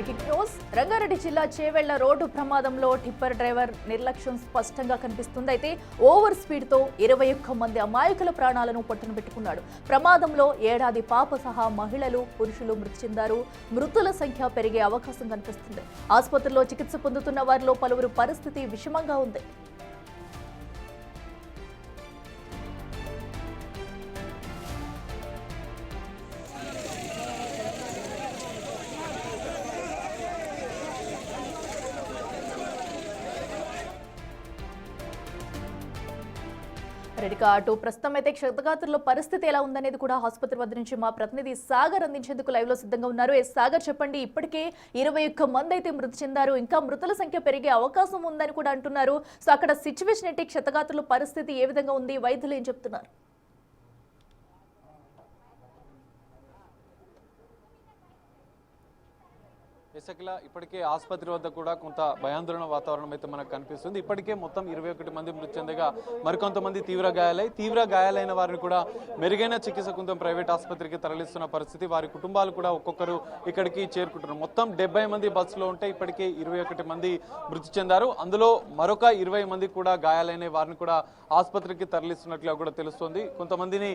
Breaking news. Rangareddy జిల్లా Chevella road ప్రమాదంలో tipper driver నిర్లక్ష్యం స్పష్టంగా కనిపిస్తుంది. అయితే ఓవర్ స్పీడ్ తో 21 మంది అమాయకుల ప్రాణాలను పట్టున పెట్టుకున్నాడు. ప్రమాదంలో ఏడాది పాప సహా మహిళలు, పురుషులు మృతి చెందారు. మృతుల సంఖ్య పెరిగే అవకాశం కనిపిస్తుంది. ఆసుపత్రిలో చికిత్స పొందుతున్న వారిలో పలువురు పరిస్థితి విషమంగా ఉంది. అటు ప్రస్తుతం అయితే క్షతగాత్రుల పరిస్థితి ఎలా ఉందనేది కూడా ఆసుపత్రి వద్ద నుంచి మా ప్రతినిధి సాగర్ అందించేందుకు లైవ్ లో సిద్ధంగా ఉన్నారు. సాగర్, చెప్పండి, ఇప్పటికే 21 మంది అయితే మృతి చెందారు. ఇంకా మృతుల సంఖ్య పెరిగే అవకాశం ఉందని కూడా అంటున్నారు. సో అక్కడ సిచ్యువేషన్ ఏంటి? క్షతగాత్రుల పరిస్థితి ఏ విధంగా ఉంది? వైద్యులు ఏం చెప్తున్నారు? ఇసకిలా ఇప్పటికే ఆసుపత్రి వద్ద కూడా కొంత భయాందోళన వాతావరణం అయితే మనకు కనిపిస్తుంది. ఇప్పటికే మొత్తం 21 మంది మృతి చెందగా మరికొంతమంది తీవ్ర గాయాలైన వారిని కూడా మెరుగైన చికిత్స కోసం ప్రైవేట్ ఆసుపత్రికి తరలిస్తున్న పరిస్థితి. వారి కుటుంబాలు కూడా ఒక్కొక్కరు ఇక్కడికి చేరుకుంటున్నారు. మొత్తం 70 మంది బస్సులో ఉంటే ఇప్పటికే 21 మంది మృతి చెందారు. అందులో మరొక 20 మంది కూడా గాయాలైన వారిని కూడా ఆసుపత్రికి తరలిస్తున్నట్లుగా కూడా తెలుస్తోంది. కొంతమందిని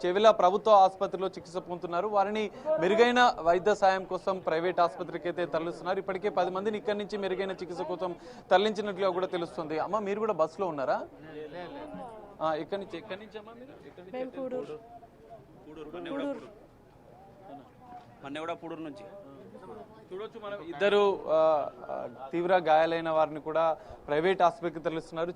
చెవిల ప్రభుత్వ ఆసుపత్రిలో చికిత్స పొందుతున్నారు. వారిని మెరుగైన వైద్య సాయం కోసం ప్రైవేట్ ఆసుపత్రికి అయితే తరలిస్తున్నారు. ఇప్పటికే 10 మందిని ఇక్కడి నుంచి మెరుగైన చికిత్స కోసం తరలించినట్లుగా కూడా తెలుస్తుంది. అమ్మ, మీరు కూడా బస్సులో ఉన్నారా? ఎక్కడి నుంచి అమ్మా పూడూరు నుంచి చూడొచ్చు మనం ఇద్దరు తీవ్ర గాయాలైన వారిని కూడా ప్రైవేట్ ఆసుపత్రికి తరలిస్తున్నారు.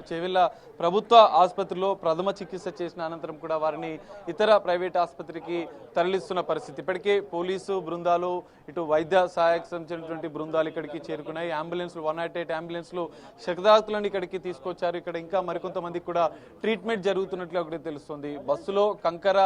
చేవెళ్ల ప్రభుత్వ ఆసుపత్రిలో ప్రథమ చికిత్స చేసిన అనంతరం కూడా వారిని ఇతర ప్రైవేట్ ఆసుపత్రికి తరలిస్తున్న పరిస్థితి. ఇప్పటికే పోలీసు బృందాలు, ఇటు వైద్య సహాయకు సంబంధించినటువంటి బృందాలు ఇక్కడికి చేరుకున్నాయి. అంబులెన్స్లు 108 అంబులెన్స్లు క్షతగాత్రులను ఇక్కడికి తీసుకొచ్చారు. ఇక్కడ ఇంకా మరికొంతమంది కూడా ట్రీట్మెంట్ జరుగుతున్నట్లు ఒకటి తెలుస్తుంది. బస్సులో కంకర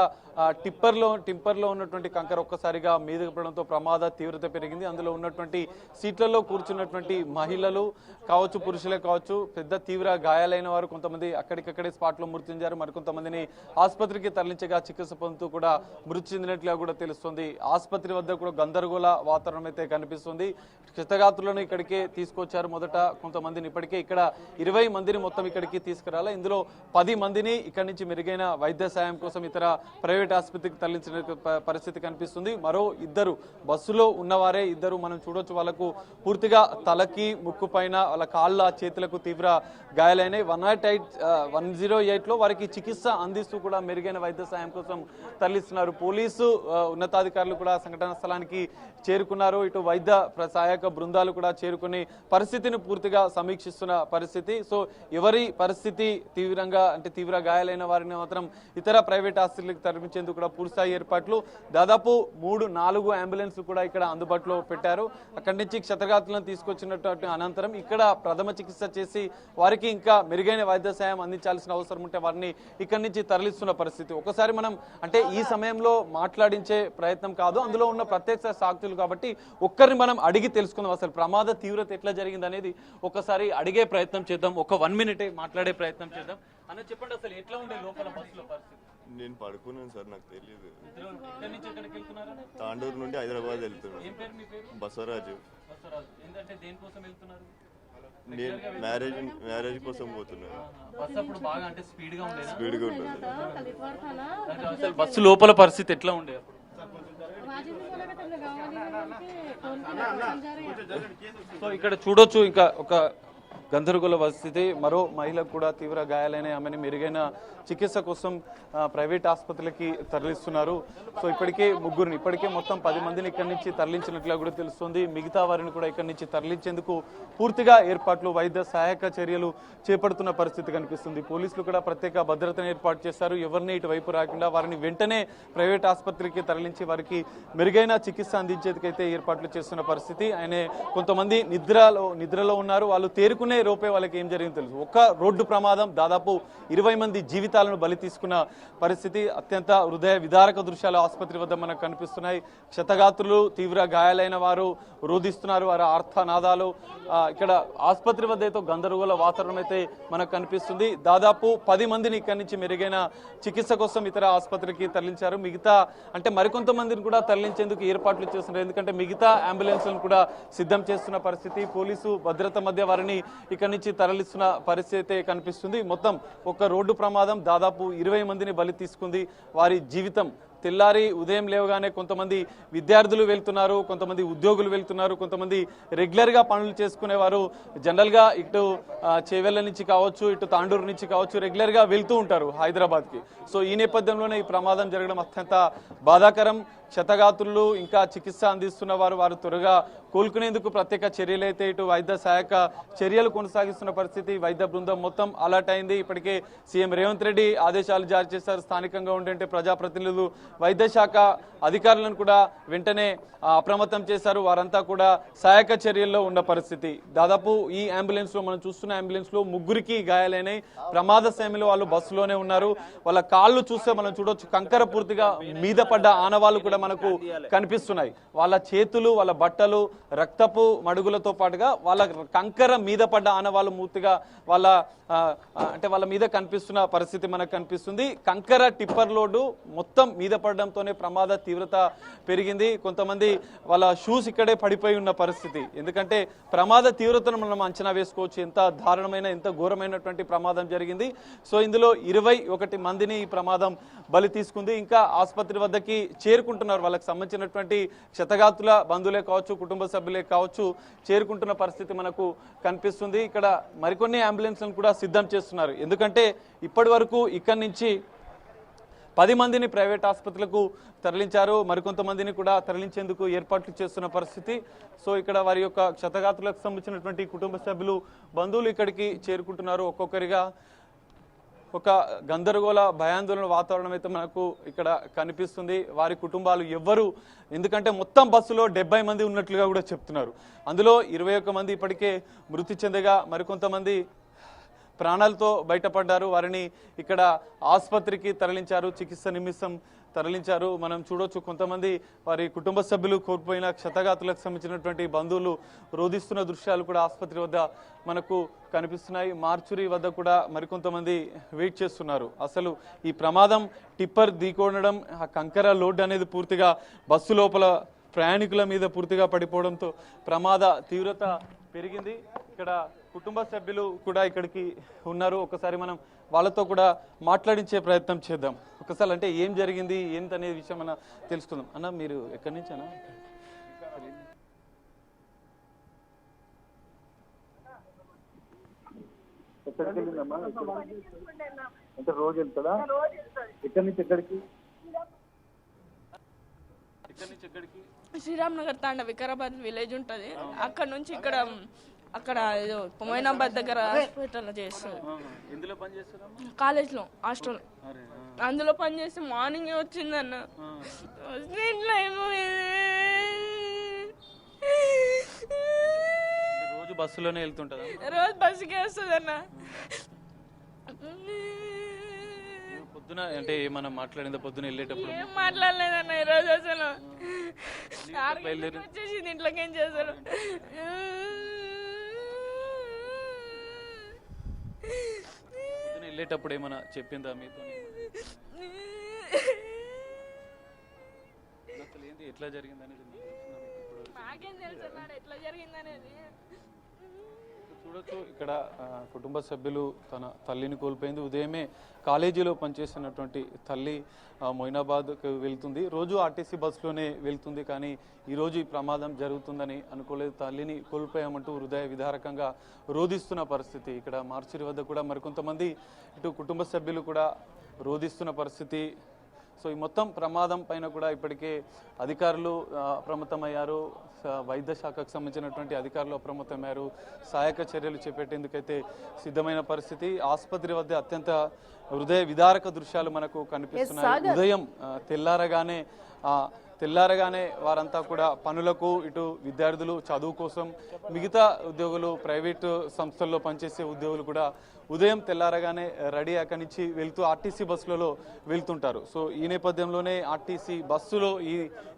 టిప్పర్లో ఉన్నటువంటి కంకర ఒక్కసారిగా మీదకు పడడంతో ప్రమాద తీవ్రత పెరిగింది. అందులో ఉన్నటువంటి సీట్లలో కూర్చున్నటువంటి మహిళలు కావచ్చు, పురుషులే కావచ్చు, పెద్ద తీవ్ర గాయాలైన వారు కొంతమంది అక్కడికక్కడే స్పాట్ లో మృతి చెందారు. మరికొంతమందిని ఆసుపత్రికి తరలించగా చికిత్స పొందుతూ కూడా మృతి చెందినట్లుగా కూడా తెలుస్తుంది. ఆసుపత్రి వద్ద కూడా గందరగోళ వాతావరణం అయితే కనిపిస్తుంది. క్షతగాత్రులను ఇక్కడికే తీసుకొచ్చారు. మొదట కొంతమందిని ఇప్పటికే ఇక్కడ 20 మందిని మొత్తం ఇక్కడికి తీసుకురాలి. ఇందులో 10 మందిని ఇక్కడి నుంచి మెరుగైన వైద్య సాయం కోసం ఇతర ప్రైవేట్ ఆసుపత్రికి తరలించిన పరిస్థితి కనిపిస్తుంది. మరో ఇద్దరు బస్సులో ఉన్నవారే ఇద్దరు మనం చూడొచ్చు. వాళ్ళకు పూర్తిగా తలకి, ముక్కు పైన, వాళ్ళ కాళ్ళ, చేతులకు తీవ్ర గాయాలైనాయి. 108 లో వారికి చికిత్స అందిస్తూ కూడా మెరుగైన వైద్య సాయం కోసం తరలిస్తున్నారు. పోలీసు ఉన్నతాధికారులు కూడా సంఘటన స్థలానికి చేరుకున్నారు. ఇటు వైద్య సహాయక బృందాలు కూడా చేరుకుని పరిస్థితిని పూర్తిగా సమీక్షిస్తున్న పరిస్థితి. సో ఎవరి పరిస్థితి తీవ్ర గాయాలైన వారిని మాత్రం ఇతర ప్రైవేట్ ఆసుపత్రులకు తరలించేందుకు కూడా పూర్తిస్థాయి ఏర్పాట్లు, దాదాపు 3-4 అంబులెన్స్లు కూడా ఇక్కడ అందుబాటులో పెట్టారు. అక్కడి నుంచి క్షతగాత్రులను తీసుకొచ్చినటువంటి అనంతరం ఇక్కడ ప్రథమ చికిత్స చేసి వారికి ఇంకా మెరుగైన వైద్య సాయం అందించాల్సిన అవసరం ఉంటే వారిని ఇక్కడి నుంచి తరలిస్తున్న పరిస్థితి. ఒకసారి మనం ఈ సమయంలో మాట్లాడించే ప్రయత్నం కాదు, అందులో ఉన్న ప్రత్యక్ష సాక్షులు కాబట్టి ఒక్కరిని మనం అడిగి తెలుసుకుందాం. అసలు ప్రమాద తీవ్రత ఎట్లా జరిగింది అనేది ఒకసారి అడిగే ప్రయత్నం చేద్దాం. ఒక 1 మినిట్ మాట్లాడే ప్రయత్నం చేద్దాం. అన్న, చెప్పండి, అసలు ఎట్లా ఉండే లోపల బస్సులో పరిస్థితి? నేను పడుకున్నాను సార్, నాకు తెలియదు. తాండూరు నుండి హైదరాబాద్ వెళ్తున్నాను. బసవరాజు. నేను మ్యారేజ్ కోసం పోతున్నాను. స్పీడ్గా ఉంటుంది. బస్సు లోపల పరిస్థితి ఎట్లా ఉండే? సో ఇక్కడ చూడొచ్చు ఇంకా ఒక గందరగోళ పరిస్థితి. మరో మహిళకు కూడా తీవ్ర గాయాలైన ఆమెను మెరుగైన చికిత్స కోసం ప్రైవేట్ ఆసుపత్రులకి తరలిస్తున్నారు. సో ఇప్పటికే మొత్తం 10 మందిని ఇక్కడి నుంచి తరలించినట్లుగా కూడా తెలుస్తుంది. మిగతా వారిని కూడా ఇక్కడి నుంచి తరలించేందుకు పూర్తిగా ఏర్పాట్లు, వైద్య సహాయక చర్యలు చేపడుతున్న పరిస్థితి కనిపిస్తుంది. పోలీసులు కూడా ప్రత్యేక భద్రతను ఏర్పాటు చేశారు. ఎవరిని ఇటువైపు రాకుండా వారిని వెంటనే ప్రైవేట్ ఆసుపత్రికి తరలించి వారికి మెరుగైన చికిత్స అందించేందుకైతే ఏర్పాట్లు చేస్తున్న పరిస్థితి. ఆయన కొంతమంది నిద్రలో ఉన్నారు. వాళ్ళు తేరుకునే రోపే వాళ్ళకి ఏం జరిగిందో తెలుసు. ఒక్క రోడ్డు ప్రమాదం దాదాపు 20 మంది జీవితాలను బలి తీసుకున్న పరిస్థితి. అత్యంత హృదయ విదారక దృశ్యాలు ఆసుపత్రి వద్ద మనకు కనిపిస్తున్నాయి. క్షతగాత్రులు, తీవ్ర గాయాలైన వారు రోధిస్తున్నారు, వారి ఆర్తనాదాలు. ఇక్కడ ఆసుపత్రి వద్ద అయితే గందరగోళ వాతావరణం అయితే మనకు కనిపిస్తుంది. దాదాపు 10 మందిని ఇక్కడి నుంచి మెరుగైన చికిత్స కోసం ఇతర ఆసుపత్రికి తరలించారు. మిగతా అంటే మరికొంతమందిని కూడా తరలించేందుకు ఏర్పాట్లు చేస్తున్నారు. ఎందుకంటే మిగతా అంబులెన్స్లను కూడా సిద్ధం చేస్తున్న పరిస్థితి. పోలీసు భద్రత మధ్య వారిని ఇక్కడి నుంచి తరలిస్తున్న పరిస్థితి అయితే కనిపిస్తుంది. మొత్తం ఒక రోడ్డు ప్రమాదం దాదాపు 20 మందిని బలి తీసుకుంది. వారి జీవితం తెల్లారి ఉదయం లేవగానే కొంతమంది విద్యార్థులు వెళ్తున్నారు, కొంతమంది ఉద్యోగులు వెళ్తున్నారు, కొంతమంది రెగ్యులర్గా పనులు చేసుకునేవారు జనరల్గా ఇటు చేవెళ్ళ నుంచి కావచ్చు, ఇటు తాండూరు నుంచి కావచ్చు రెగ్యులర్గా వెళ్తూ ఉంటారు హైదరాబాద్కి. సో ఈ నేపథ్యంలోనే ఈ ప్రమాదం జరగడం అత్యంత బాధాకరం. క్షతగాత్రులు ఇంకా చికిత్స అందిస్తున్న వారు త్వరగా కోలుకునేందుకు ప్రత్యేక చర్యలు అయితే ఇటు వైద్య సహాయక చర్యలు కొనసాగిస్తున్న పరిస్థితి. వైద్య బృందం మొత్తం అలర్ట్ అయింది. ఇప్పటికే సీఎం రేవంత్ రెడ్డి ఆదేశాలు జారీ చేశారు. స్థానికంగా ఉండే ప్రజాప్రతినిధులు, వైద్య శాఖ అధికారులను కూడా వెంటనే అప్రమత్తం చేశారు. వారంతా కూడా సహాయక చర్యల్లో ఉన్న పరిస్థితి. దాదాపు ఈ అంబులెన్స్ లో మనం చూస్తున్న అంబులెన్స్ లో 3కి గాయాలైనాయి. ప్రమాద సమయంలో వాళ్ళు బస్సులోనే ఉన్నారు. వాళ్ళ కాళ్ళు చూస్తే మనం చూడొచ్చు, కంకర పూర్తిగా మీద పడ్డ ఆనవాళ్ళు కూడా మనకు కనిపిస్తున్నాయి. వాళ్ళ చేతులు, వాళ్ళ బట్టలు రక్తపు మడుగులతో పాటుగా వాళ్ళ కంకర మీద పడ్డ ఆనవాళ్ళు పూర్తిగా వాళ్ళ మీద కనిపిస్తున్న పరిస్థితి మనకు కనిపిస్తుంది. కంకర టిప్పర్ లోడు మొత్తం మీద పడడంతోనే ప్రమాద తీవ్రత పెరిగింది. కొంతమంది వాళ్ళ షూస్ ఇక్కడే పడిపోయి ఉన్న పరిస్థితి. ఎందుకంటే ప్రమాద తీవ్రతను మనం అంచనా వేసుకోవచ్చు, ఎంత దారుణమైన, ఎంత ఘోరమైనటువంటి ప్రమాదం జరిగింది. సో ఇందులో 21 మందిని ఈ ప్రమాదం బలి తీసుకుంది. ఇంకా ఆసుపత్రి వద్దకి చేరుకుంటున్నారు. వాళ్ళకి సంబంధించినటువంటి క్షతగాత్రుల బంధువులే కావచ్చు, కుటుంబ సభ్యులే కావచ్చు, చేరుకుంటున్న పరిస్థితి మనకు కనిపిస్తుంది. ఇక్కడ మరికొన్ని అంబులెన్స్లను కూడా సిద్ధం చేస్తున్నారు. ఎందుకంటే ఇప్పటి వరకు ఇక్కడి నుంచి 10 మందిని ప్రైవేట్ ఆసుపత్రులకు తరలించారు. మరికొంతమందిని కూడా తరలించేందుకు ఏర్పాట్లు చేస్తున్న పరిస్థితి. సో ఇక్కడ వారి యొక్క క్షతగాత్రులకు సంబంధించినటువంటి కుటుంబ సభ్యులు, బంధువులు ఇక్కడికి చేరుకుంటున్నారు. ఒక్కొక్కరిగా ఒక గందరగోళ భయాందోళన వాతావరణం అయితే మనకు ఇక్కడ కనిపిస్తుంది. వారి కుటుంబాలు ఎవ్వరు, ఎందుకంటే మొత్తం బస్సులో 70 మంది ఉన్నట్లుగా కూడా చెప్తున్నారు. అందులో 21 మంది ఇప్పటికే మృతి చెందగా మరికొంతమంది ప్రాణాలతో బయటపడ్డారు. వారిని ఇక్కడ ఆసుపత్రికి తరలించారు, చికిత్స నిమిత్తం తరలించారు. మనం చూడొచ్చు, కొంతమంది వారి కుటుంబ సభ్యులు కోల్పోయిన క్షతగాత్రులకు సంబంధించినటువంటి బంధువులు రోధిస్తున్న దృశ్యాలు కూడా ఆసుపత్రి వద్ద మనకు కనిపిస్తున్నాయి. మార్చురీ వద్ద కూడా మరికొంతమంది వెయిట్ చేస్తున్నారు. అసలు ఈ ప్రమాదం టిప్పర్ ఢీకొనడం, ఆ కంకర లోడ్ అనేది పూర్తిగా బస్సు లోపల ప్రయాణికుల మీద పూర్తిగా పడిపోవడంతో ప్రమాద తీవ్రత పెరిగింది. ఇక్కడ కుటుంబ సభ్యులు కూడా ఇక్కడికి ఉన్నారు. ఒకసారి మనం వాళ్ళతో కూడా మాట్లాడించే ప్రయత్నం చేద్దాం. ఒకసారి అంటే ఏం జరిగింది, ఏంటనే విషయం మనం తెలుసుకుందాం. అన్న, మీరు ఎక్కడి నుంచి అన్న? ఎక్కడికి వెళ్ళిందమ్మా? అంటే రోజు వెళ్తుందా? ఎక్కడి నుంచి ఎక్కడికి? శ్రీరామ్ నగర్ తాండ వికారాబాద్ విలేజ్ ఉంటుంది. అక్కడ నుంచి అక్కడ ఏదో మొయినాబాద్ దగ్గర హాస్పిటల్ చేస్తారు. కాలేజ్లో హాస్టల్ అందులో పనిచేస్తే మార్నింగ్ వచ్చిందన్న. రోజు బస్సులోనే వెళ్తుంటదా? రోజు బస్సుకే వస్తుంది అన్న. పొద్దున అంటే ఏమన్నా మాట్లాడిందా? పొద్దున వెళ్ళేటప్పుడు ఏం మాట్లాడలేదన్న. ఈరోజు అసలు వచ్చేసింది ఇంట్లోకి. ఏం చేశారు? వెళ్ళేటప్పుడు ఏమన్నా చెప్పిందా మీతో? అసలు ఏంటి, ఎట్లా జరిగింది అనేది నాకేం తెలుసు ఎట్లా జరిగింది అనేది. చూడొచ్చు, ఇక్కడ కుటుంబ సభ్యులు తన తల్లిని కోల్పోయింది. ఉదయమే కాలేజీలో పనిచేస్తున్నటువంటి తల్లి మొయినాబాద్కు వెళ్తుంది. రోజు ఆర్టీసీ బస్సులోనే వెళ్తుంది. కానీ ఈరోజు ఈ ప్రమాదం జరుగుతుందని అనుకోలేదు. తల్లిని కోల్పోయామంటూ హృదయ విదారకంగా రోధిస్తున్న పరిస్థితి. ఇక్కడ మార్చిరి వద్ద కూడా మరికొంతమంది ఇటు కుటుంబ సభ్యులు కూడా రోధిస్తున్న పరిస్థితి. సో ఈ మొత్తం ప్రమాదం పైన కూడా ఇప్పటికే అధికారులు అప్రమత్తమయ్యారు. వైద్య శాఖకు సంబంధించినటువంటి అధికారులు అప్రమత్తమయ్యారు. సహాయక చర్యలు చేపట్టేందుకైతే సిద్ధమైన పరిస్థితి. ఆసుపత్రి వద్ద అత్యంత హృదయ విదారక దృశ్యాలు మనకు కనిపిస్తున్నాయి. ఉదయం తెల్లారగానే తెల్లారగానే వారంతా కూడా పనులకు, ఇటు విద్యార్థులు చదువు కోసం, మిగతా ఉద్యోగులు ప్రైవేటు సంస్థల్లో పనిచేసే ఉద్యోగులు కూడా ఉదయం తెల్లారగానే రెడీ అక్కడి నుంచి వెళ్తూ ఆర్టీసీ బస్సులలో వెళ్తుంటారు. సో ఈ నేపథ్యంలోనే ఆర్టీసీ బస్సులో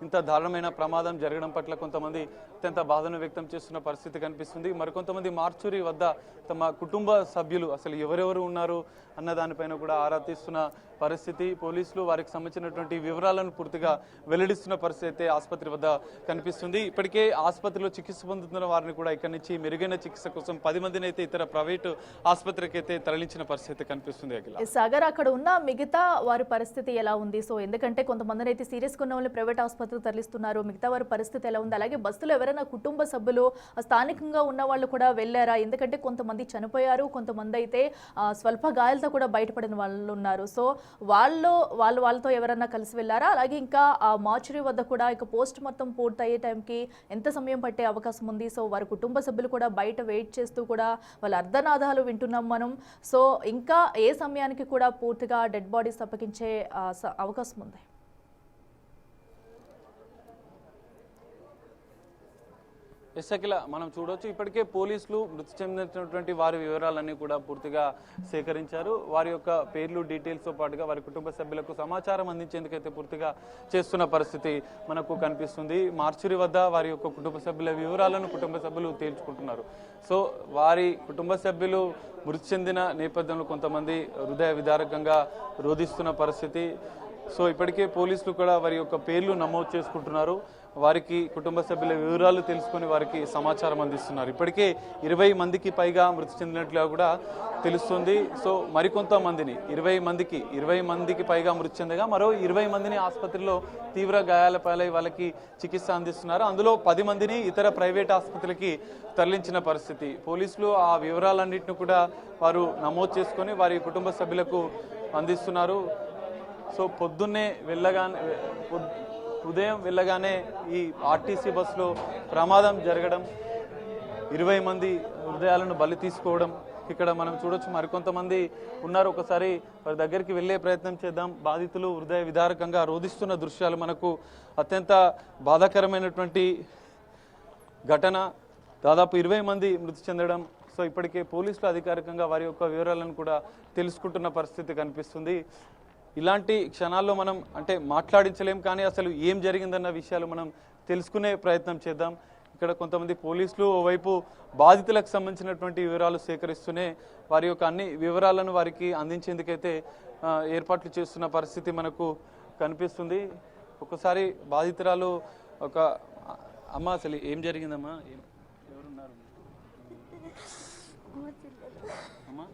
ఇంత దారుణమైన ప్రమాదం జరగడం పట్ల కొంతమంది అత్యంత బాధను వ్యక్తం చేస్తున్న పరిస్థితి కనిపిస్తుంది. మరికొంతమంది మార్చురి వద్ద తమ కుటుంబ సభ్యులు అసలు ఎవరెవరు ఉన్నారు అన్న దానిపైన కూడా ఆరా తీస్తున్న పరిస్థితి. పోలీసులు వారికి సంబంధించినటువంటి వివరాలను పూర్తిగా వెల్లడిస్తున్న పరిస్థితి అయితే ఆసుపత్రి వద్ద కనిపిస్తుంది. ఇప్పటికే ఆసుపత్రిలో చికిత్స పొందుతున్న వారిని కూడా ఇక్కడి నుంచి మెరుగైన చికిత్స కోసం 10 మందిని అయితే ఇతర ప్రైవేటు ఆసుపత్రికి అయితే తరలించిన పరిస్థితి కనిపిస్తుంది. అఖిల సాగర్, అక్కడ ఉన్న మిగతా వారి పరిస్థితి ఎలా ఉంది? సో ఎందుకంటే కొంతమందిని అయితే సీరియస్గా ఉన్న వాళ్ళని ప్రైవేట్ ఆసుపత్రికి తరలిస్తున్నారు, మిగతా వారి పరిస్థితి ఎలా ఉంది? అలాగే బస్సులో ఎవరైనా కుటుంబ సభ్యులు స్థానికంగా ఉన్న వాళ్ళు కూడా వెళ్ళారా? ఎందుకంటే కొంతమంది చనిపోయారు, కొంతమంది అయితే స్వల్ప గాయాలతో కూడా బయటపడిన వాళ్ళు ఉన్నారు. సో వాళ్ళతో ఎవరన్నా కలిసి వెళ్ళారా? అలాగే ఇంకా ఆ మార్చురీ వద్ద కూడా ఇక పోస్ట్ మొత్తం పూర్తయ్యే టైంకి ఎంత సమయం పట్టే అవకాశం ఉంది? సో వారి కుటుంబ సభ్యులు కూడా బయట వెయిట్ చేస్తూ కూడా వాళ్ళ అర్ధనాదాలు వింటున్నాం మనం. సో ఇంకా ఏ సమయానికి కూడా పూర్తిగా డెడ్ బాడీస్ అప్పగించే అవకాశం ఉంది? ఎస్ అఖిల, మనం చూడవచ్చు ఇప్పటికే పోలీసులు మృతి చెందినటువంటి వారి వివరాలన్నీ కూడా పూర్తిగా సేకరించారు. వారి యొక్క పేర్లు, డీటెయిల్స్తో పాటుగా వారి కుటుంబ సభ్యులకు సమాచారం అందించేందుకైతే పూర్తిగా చేస్తున్న పరిస్థితి మనకు కనిపిస్తుంది. మార్చురి వద్ద వారి యొక్క కుటుంబ సభ్యుల వివరాలను కుటుంబ సభ్యులు తేల్చుకుంటున్నారు. సో వారి కుటుంబ సభ్యులు మృతి చెందిన నేపథ్యంలో కొంతమంది హృదయ విదారకంగా రోధిస్తున్న పరిస్థితి. సో ఇప్పటికే పోలీసులు కూడా వారి యొక్క పేర్లు నమోదు చేసుకుంటున్నారు. వారికి కుటుంబ సభ్యుల వివరాలు తెలుసుకొని వారికి సమాచారం అందిస్తున్నారు. ఇప్పటికే 20 మందికి పైగా మృతి చెందినట్లుగా కూడా తెలుస్తుంది. సో మరికొంతమందిని 20 మందికి పైగా మృతి చెందగా మరో 20 మందిని ఆసుపత్రిలో తీవ్ర గాయాలపై వాళ్ళకి చికిత్స అందిస్తున్నారు. అందులో 10 మందిని ఇతర ప్రైవేట్ ఆసుపత్రికి తరలించిన పరిస్థితి. పోలీసులు ఆ వివరాలన్నింటినీ కూడా వారు నమోదు చేసుకొని వారి కుటుంబ సభ్యులకు అందిస్తున్నారు. సో ఉదయం వెళ్ళగానే ఈ ఆర్టీసీ బస్సులో ప్రమాదం జరగడం, 20 మంది హృదయాలను బలి తీసుకోవడం ఇక్కడ మనం చూడొచ్చు. మరికొంతమంది ఉన్నారు, ఒకసారి వారి దగ్గరికి వెళ్ళే ప్రయత్నం చేద్దాం. బాధితులు హృదయ విదారకంగా రోధిస్తున్న దృశ్యాలు మనకు అత్యంత బాధాకరమైనటువంటి ఘటన. దాదాపు 20 మంది మృతి చెందడం. సో ఇప్పటికే పోలీసులు అధికారికంగా వారి యొక్క వివరాలను కూడా తెలుసుకుంటున్న పరిస్థితి కనిపిస్తుంది. ఇలాంటి క్షణాల్లో మనం అంటే మాట్లాడించలేం, కానీ అసలు ఏం జరిగిందన్న విషయాలు మనం తెలుసుకునే ప్రయత్నం చేద్దాం. ఇక్కడ కొంతమంది పోలీసులు ఓవైపు బాధితులకు సంబంధించినటువంటి వివరాలు సేకరిస్తూనే వారి యొక్క అన్ని వివరాలను వారికి అందించేందుకైతే ఏర్పాట్లు చేస్తున్న పరిస్థితి మనకు కనిపిస్తుంది. ఒకసారి బాధితురాలు ఒక అమ్మ, అసలు ఏం జరిగిందమ్మా? ఎవరున్నారు అమ్మా?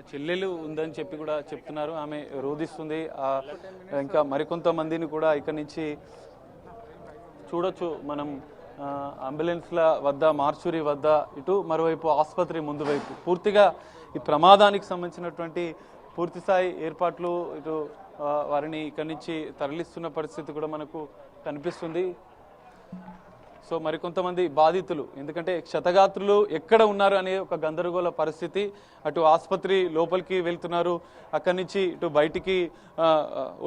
చెల్లెలు ఉందని చెప్పి కూడా చెప్తున్నారు. ఆమె రోధిస్తుంది. ఇంకా మరికొంతమందిని కూడా ఇక్కడి నుంచి చూడొచ్చు మనం. అంబులెన్స్ల వద్ద, మార్చురీ వద్ద, ఇటు మరోవైపు ఆసుపత్రి ముందు వైపు పూర్తిగా ఈ ప్రమాదానికి సంబంధించినటువంటి పూర్తిస్థాయి ఏర్పాట్లు, ఇటు వారిని ఇక్కడి నుంచి తరలిస్తున్న పరిస్థితి కూడా మనకు కనిపిస్తుంది. సో మరికొంతమంది బాధితులు, ఎందుకంటే క్షతగాత్రులు ఎక్కడ ఉన్నారు అనే ఒక గందరగోళ పరిస్థితి. అటు ఆసుపత్రి లోపలికి వెళ్తున్నారు, అక్కడి నుంచి ఇటు బయటికి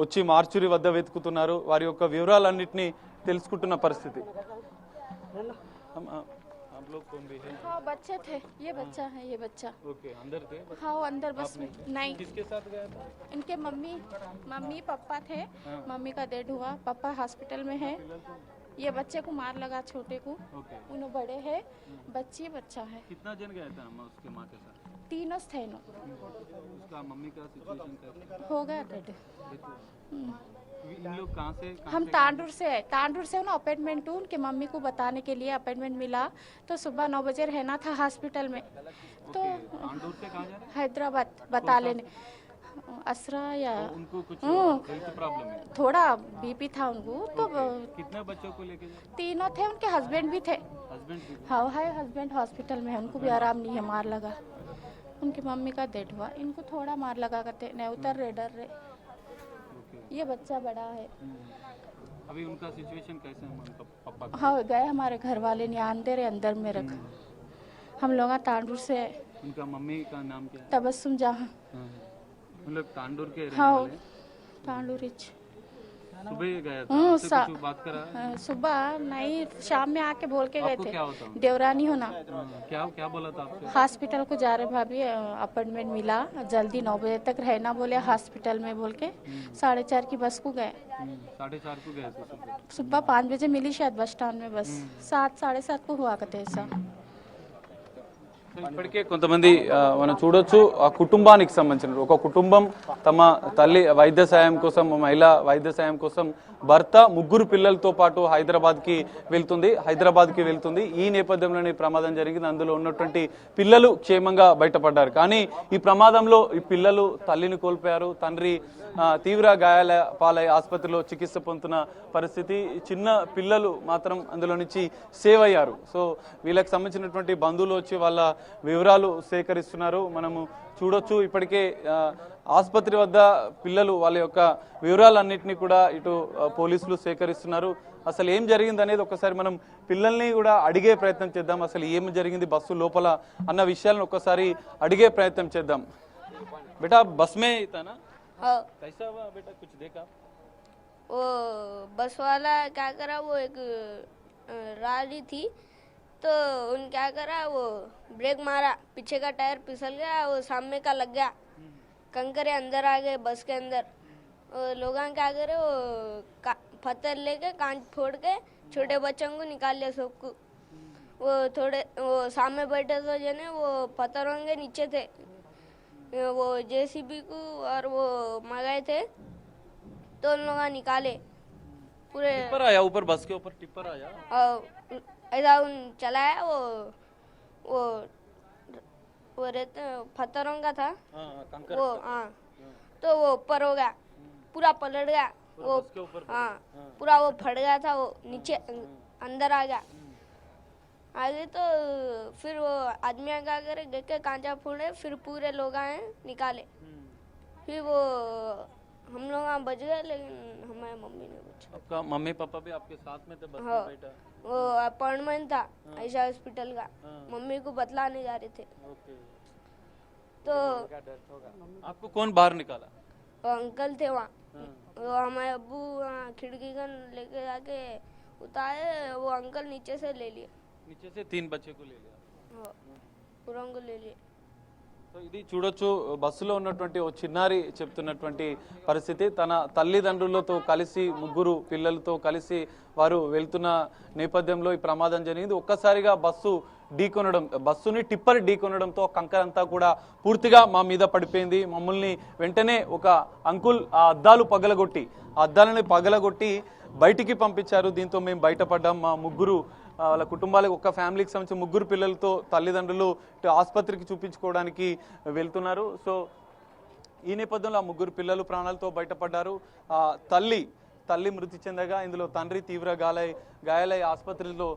వచ్చి మార్చురి వద్ద వెతుకుతున్నారు. వారి యొక్క వివరాలన్నింటినీ తెలుసుకుంటున్న పరిస్థితి. हाँ बच्चे थे, ये बच्चा है, ये बच्चा। ओके, अंदर थे? हाँ अंदर बस में। नहीं, किसके साथ गया था? इनके मम्मी पापा थे। मम्मी का डेड हुआ, पापा हॉस्पिटल में है। ये बच्चे को मार लगा, छोटे को। उन्होंने बड़े है, बच्ची बच्चा है। कितना जन गया था अम्मा उसके माँ के साथ? तीनों थे। उसका मम्मी का सिचुएशन कैसा हो गया डेड। इन लोग कहाँ से? हम तांडूर से ना अपॉइंटमेंट हूँ, उनके मम्मी को बताने के लिए अपॉइंटमेंट मिला। तो सुबह 9 बजे रहना था हॉस्पिटल में। तो तांडूर से कहाँ जा रहे हैं? हैदराबाद बता लेने असरा या उनको कुछ हेल्थ प्रॉब्लम है? थोड़ा बीपी था उनको। तो कितने बच्चों को लेके? तीनों थे, उनके हस्बैंड भी थे। हस्बैंड भी? हाँ है, हस्बैंड हॉस्पिटल में है, उनको भी आराम नहीं है, मार लगा। उनकी मम्मी का डेड हुआ, इनको थोड़ा मार लगा करते नहीं उतर रहे, डर रहे। ये बच्चा बड़ा है। अभी उनका सिचुएशन कैसे है उनका पापा? हाँ गए हमारे घर वाले नहीं आंदे रहे, अंदर में रखा। हम लोग तांडूर से। उनका मम्मी का नाम क्या है? तबस्सुम जहाँ। हम लोग तांडूर के रहने हाँ वाले हैं? तांडूर। सुबह ही गया था, आपसे कुछ बात करा? सुबह नहीं, शाम में आके बोल के गए आपको थे। क्या होता? देवरानी होना। क्या क्या बोला था आपसे? हॉस्पिटल को जा रहे भाभी, अपॉइंटमेंट मिला, जल्दी 9 बजे तक रहना बोले हॉस्पिटल में बोल के 4:30 की बस को गए। 4:30 को गए थे सुबह। सुबह 5 बजे मिली शायद बस स्टैंड में बस, 7 7:30 को हुआ करते ऐसा। ఇప్పటికే కొంతమంది మనం చూడొచ్చు ఆ కుటుంబానికి సంబంధించిన ఒక కుటుంబం తమ తల్లి వైద్య సాయం కోసం, మహిళా వైద్య సాయం కోసం భర్త ముగ్గురు పిల్లలతో పాటు హైదరాబాద్కి వెళ్తుంది. ఈ నేపథ్యంలోనే ప్రమాదం జరిగింది. అందులో ఉన్నటువంటి పిల్లలు క్షేమంగా బయటపడ్డారు. కానీ ఈ ప్రమాదంలో ఈ పిల్లలు తల్లిని కోల్పోయారు. తండ్రి తీవ్ర గాయాల పాలై ఆసుపత్రిలో చికిత్స పొందుతున్న పరిస్థితి. చిన్న పిల్లలు మాత్రం అందులో నుంచి సేవ్ అయ్యారు. సో వీళ్ళకి సంబంధించినటువంటి బంధువులు వచ్చి వాళ్ళ వివరాలు సేకరిస్తున్నారు. మనము చూడొచ్చు ఇప్పటికే ఆసుపత్రి వద్ద పిల్లలు వాళ్ళ యొక్క వివరాలన్నింటినీ కూడా ఇటు పోలీసులు సేకరిస్తున్నారు. అసలు ఏం జరిగింది అనేది ఒకసారి మనం పిల్లల్ని కూడా అడిగే ప్రయత్నం చేద్దాం. అసలు ఏం జరిగింది బస్సు లోపల అన్న విషయాలను ఒకసారి అడిగే ప్రయత్నం చేద్దాం. బేటా బస్ మే ఇతానా? कैसा हुआ बेटा, कुछ देखा? वो बस वाला क्या करा, वो एक राली थी तो उन क्या करा, वो ब्रेक मारा, पीछे का टायर फिसल गया, वो सामने का लग गया, कंकरे अंदर आ गए बस के अंदर। लोग क्या करे, वो पत्थर लेके कांच फोड़ के छोटे बच्चों को निकाल लिया सबको। वो थोड़े वो सामने बैठे तो जने वो पत्थरों के नीचे थे, वो जेसीबी को और वो मंगाए थे तो उन लोग निकाले पूरे। टिप्पर आया ऊपर, बस के ऊपर टिप्पर आया और ऐसा उन चलाया, वो रहते पत्थरों का था कंकर वो। हाँ, तो वो ऊपर हो गया, पूरा पलट गया वो। बस के ऊपर हाँ, पूरा वो फट गया था, वो नीचे अंदर आ गया। आगे तो फिर वो आदमी क्या करे, देख के कांचा फोड़े, फिर पूरे लोग आए निकाले। फिर वो हम लोग बच गए, लेकिन हमारे मम्मी ने बचा। आपका मम्मी पापा भी आपके साथ में थे बस हाँ, में बैठा? वो अपॉइंटमेंट था ऐसा हॉस्पिटल का, मम्मी को बतलाने जा रहे थे ओके। तो आपको कौन बाहर निकाला? वो अंकल थे वहाँ। वो हमारे अब्बू वहाँ खिड़की का लेके जाके उतारे, वो अंकल नीचे से ले लिए। नीचे से 3 बच्चे को ले लिया. हाँ, पूरा को ले लिए. సో ఇది చూడొచ్చు బస్సులో ఉన్నటువంటి ఓ చిన్నారి చెప్తున్నటువంటి పరిస్థితి. తన తల్లిదండ్రులతో కలిసి ముగ్గురు పిల్లలతో కలిసి వారు వెళ్తున్న నేపథ్యంలో ఈ ప్రమాదం జరిగింది. ఒక్కసారిగా బస్సుని టిప్పర్ ఢీకొనడంతో కంకర అంతా కూడా పూర్తిగా మా మీద పడిపోయింది. మమ్మల్ని వెంటనే ఒక అంకుల్ ఆ అద్దాలని పగలగొట్టి బయటికి పంపించారు. దీంతో మేము బయటపడ్డాం. మా ముగ్గురు వాళ్ళ కుటుంబాలకు, ఒక ఫ్యామిలీకి సంబంధించిన ముగ్గురు పిల్లలతో తల్లిదండ్రులు ఆసుపత్రికి చూపించుకోవడానికి వెళ్తున్నారు. సో ఈ నేపథ్యంలో ఆ ముగ్గురు పిల్లలు ప్రాణాలతో బయటపడ్డారు. తల్లి మృతి చెందగా ఇందులో తండ్రి తీవ్ర గాయాలై ఆసుపత్రిలో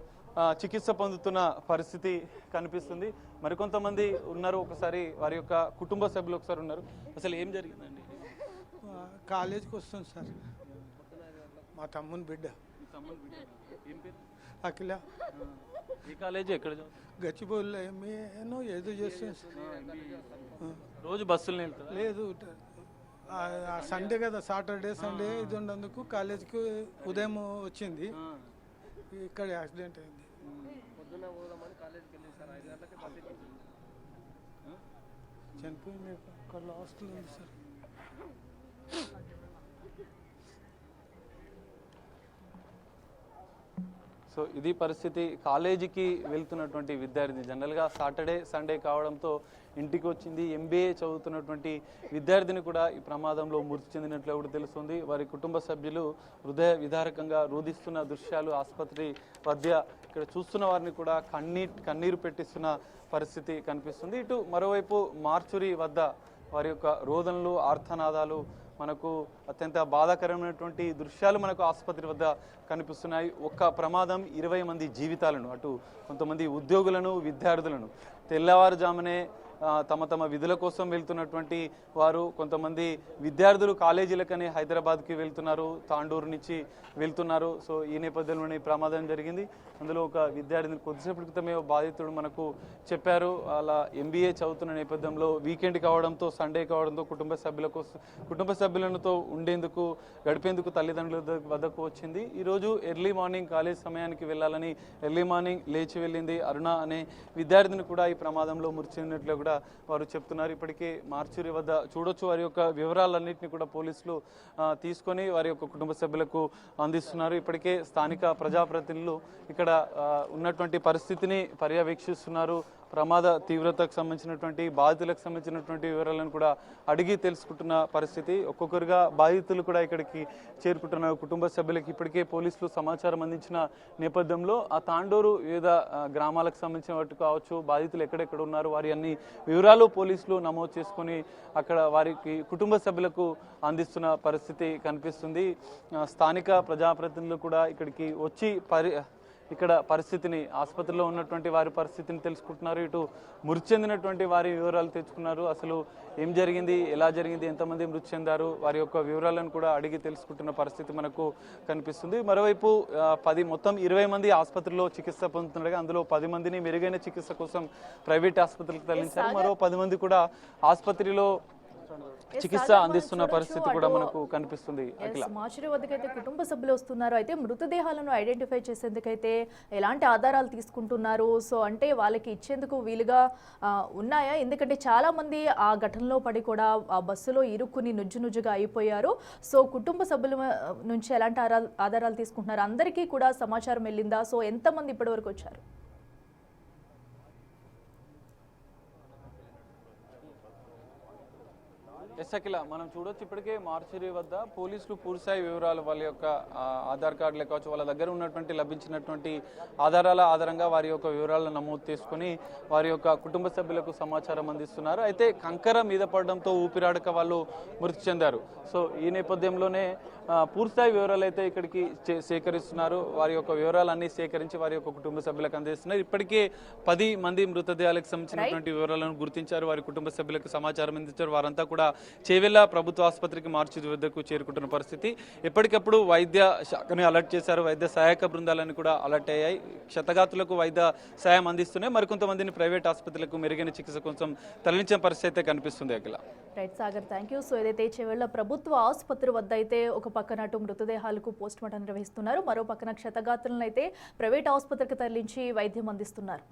చికిత్స పొందుతున్న పరిస్థితి కనిపిస్తుంది. మరికొంతమంది ఉన్నారు, ఒకసారి వారి యొక్క కుటుంబ సభ్యులు ఒకసారి ఉన్నారు. అసలు ఏం జరిగిందండి? కాలేజీకి వస్తుంది సార్, మా తమ్ముని బిడ్డ అఖిల. ఈ కాలేజీ ఎక్కడ? గచ్చిబౌలిలో ఏమో ఏదో చేస్తుంది. రోజు బస్సులు వెళ్తారు? లేదు, సండే కదా, సాటర్డే సండే ఇది ఉన్నందుకు కాలేజీకి ఉదయం వచ్చింది. ఇక్కడ యాక్సిడెంట్ అయింది. చనిపోయింది. ఇక్కడ లాస్ట్లో ఉంది సార్. సో ఇది పరిస్థితి. కాలేజీకి వెళ్తున్నటువంటి విద్యార్థి, జనరల్గా సాటర్డే సండే కావడంతో ఇంటికి వచ్చింది. MBA చదువుతున్నటువంటి విద్యార్థిని కూడా ఈ ప్రమాదంలో మృతి చెందినట్లు కూడా తెలుస్తుంది. వారి కుటుంబ సభ్యులు హృదయ విదారకంగా రోధిస్తున్న దృశ్యాలు ఆసుపత్రి వద్ద ఇక్కడ చూస్తున్న వారిని కూడా కన్నీరు పెట్టిస్తున్న పరిస్థితి కనిపిస్తుంది. ఇటు మరోవైపు మార్చురి వద్ద వారి యొక్క రోదనలు, ఆర్తనాదాలు, మనకు అత్యంత బాధాకరమైనటువంటి దృశ్యాలు మనకు ఆసుపత్రి వద్ద కనిపిస్తున్నాయి. ఒక్క ప్రమాదం 20 మంది జీవితాలను, అటు కొంతమంది ఉద్యోగులను, విద్యార్థులను తెల్లవారుజామునే తమ తమ విధుల కోసం వెళ్తున్నటువంటి వారు, కొంతమంది విద్యార్థులు కాలేజీలకని హైదరాబాద్కి వెళ్తున్నారు, తాండూరు నుంచి వెళ్తున్నారు. సో ఈ నేపథ్యంలోనే ఈ ప్రమాదం జరిగింది. అందులో ఒక విద్యార్థిని కొద్దిసేపటి క్రితమే బాధితుడు మనకు చెప్పారు. అలా MBA చదువుతున్న నేపథ్యంలో వీకెండ్ కావడంతో, సండే కావడంతో కుటుంబ సభ్యులతో ఉండేందుకు, గడిపేందుకు తల్లిదండ్రుల వద్దకు వచ్చింది. ఈరోజు ఎర్లీ మార్నింగ్ కాలేజ్ సమయానికి వెళ్ళాలని ఎర్లీ మార్నింగ్ లేచి వెళ్ళింది అరుణ అనే విద్యార్థిని కూడా ఈ ప్రమాదంలో మృతి చెందినట్లు కూడా వారు చెప్తున్నారు. ఇప్పటికే మార్చురి వద్ద చూడొచ్చు, వారి యొక్క వివరాలన్నింటినీ కూడా పోలీసులు తీసుకొని వారి యొక్క కుటుంబ సభ్యులకు అందిస్తున్నారు. ఇప్పటికే స్థానిక ప్రజాప్రతినిధులు ఇక్కడ ఉన్నటువంటి పరిస్థితిని పర్యవేక్షిస్తున్నారు. ప్రమాద తీవ్రతకు సంబంధించినటువంటి, బాధితులకు సంబంధించినటువంటి వివరాలను కూడా అడిగి తెలుసుకుంటున్న పరిస్థితి. ఒక్కొక్కరుగా బాధితులు కూడా ఇక్కడికి చేరుకుంటున్నారు. కుటుంబ సభ్యులకి ఇప్పటికే పోలీసులు సమాచారం అందించిన నేపథ్యంలో ఆ తాండూరు వివిధ గ్రామాలకు సంబంధించిన వాటి కావచ్చు, బాధితులు ఎక్కడెక్కడ ఉన్నారు, వారి అన్ని వివరాలు పోలీసులు నమోదు చేసుకొని అక్కడ వారికి కుటుంబ సభ్యులకు అందిస్తున్న పరిస్థితి కనిపిస్తుంది. స్థానిక ప్రజాప్రతినిధులు కూడా ఇక్కడికి వచ్చి ఇక్కడ పరిస్థితిని, ఆసుపత్రిలో ఉన్నటువంటి వారి పరిస్థితిని తెలుసుకుంటున్నారు. ఇటు మృతి చెందినటువంటి వారి వివరాలు తెచ్చుకున్నారు. అసలు ఏం జరిగింది, ఎలా జరిగింది, ఎంతమంది మృతి చెందారు, వారి యొక్క వివరాలను కూడా అడిగి తెలుసుకుంటున్న పరిస్థితి మనకు కనిపిస్తుంది. మరోవైపు మొత్తం 20 మంది ఆసుపత్రిలో చికిత్స పొందుతుండగా అందులో 10 మందిని మెరుగైన చికిత్స కోసం ప్రైవేట్ ఆసుపత్రికి తరలించారు. మరో 10 మంది కూడా ఆసుపత్రిలో చికిత్స అందిస్తున్న పరిస్థితి కూడా మనకు కనిపిస్తుంది. మార్చురి వద్దకైతే కుటుంబ సభ్యులు వస్తున్నారు. అయితే మృతదేహాలను ఐడెంటిఫై చేసేందుకైతే ఎలాంటి ఆధారాలు తీసుకుంటున్నారు? సో అంటే వాళ్ళకి ఇచ్చేందుకు వీలుగా ఉన్నాయా? ఎందుకంటే చాలా మంది ఆ ఘటనలో పడి కూడా ఆ బస్సులో ఇరుక్కుని నుజ్జుగా అయిపోయారు. సో కుటుంబ సభ్యుల నుంచి ఎలాంటి ఆధారాలు తీసుకుంటున్నారు? అందరికీ కూడా సమాచారం వెళ్ళిందా? సో ఎంతమంది ఇప్పటి వరకు వచ్చారు? అఖిల, మనం చూడొచ్చు ఇప్పటికే మార్చురి వద్ద పోలీసులు పూర్తిస్థాయి వివరాలు, వాళ్ళ యొక్క ఆధార్ కార్డులే కావచ్చు, వాళ్ళ దగ్గర ఉన్నటువంటి లభించినటువంటి ఆధారాల ఆధారంగా వారి యొక్క వివరాలను నమోదు చేసుకుని వారి యొక్క కుటుంబ సభ్యులకు సమాచారం అందిస్తున్నారు. అయితే కంకర మీద పడడంతో ఊపిరాడక వాళ్ళు మృతి చెందారు. సో ఈ నేపథ్యంలోనే పూర్తిస్థాయి వివరాలు అయితే ఇక్కడికి సేకరిస్తున్నారు. వారి యొక్క వివరాలన్నీ సేకరించి వారి యొక్క కుటుంబ సభ్యులకు అందిస్తున్నారు. ఇప్పటికే 10 మంది మృతదేహాలకు సంబంధించినటువంటి వివరాలను గుర్తించారు, వారి కుటుంబ సభ్యులకు సమాచారం అందించారు. వారంతా కూడా చేవెళ్ల ప్రభుత్వ ఆసుపత్రికి మార్చురి వద్దకు చేరుకుంటున్న పరిస్థితి. ఎప్పటికప్పుడు వైద్య శాఖని అలర్ట్ చేశారు, వైద్య సహాయక బృందాలను కూడా అలర్ట్ అయ్యాయి. క్షతగాతులకు వైద్య సాయం అందిస్తున్నాయి. మరికొంతమందిని ప్రైవేట్ ఆసుపత్రులకు మెరుగైన చికిత్స కోసం తరలించిన పరిస్థితి అయితే కనిపిస్తుంది. Akhila. Right Sagar, thank you. So ఏదైతే చేవెళ్ల ప్రభుత్వ ఆసుపత్రి వద్ద అయితే ఒక పక్కన అటు మృతదేహాలకు పోస్ట్ మార్టం నిర్వహిస్తున్నారు, మరో పక్కన క్షతగాతులను అయితే ప్రైవేట్ ఆసుపత్రికి తరలించి వైద్యం అందిస్తున్నారు.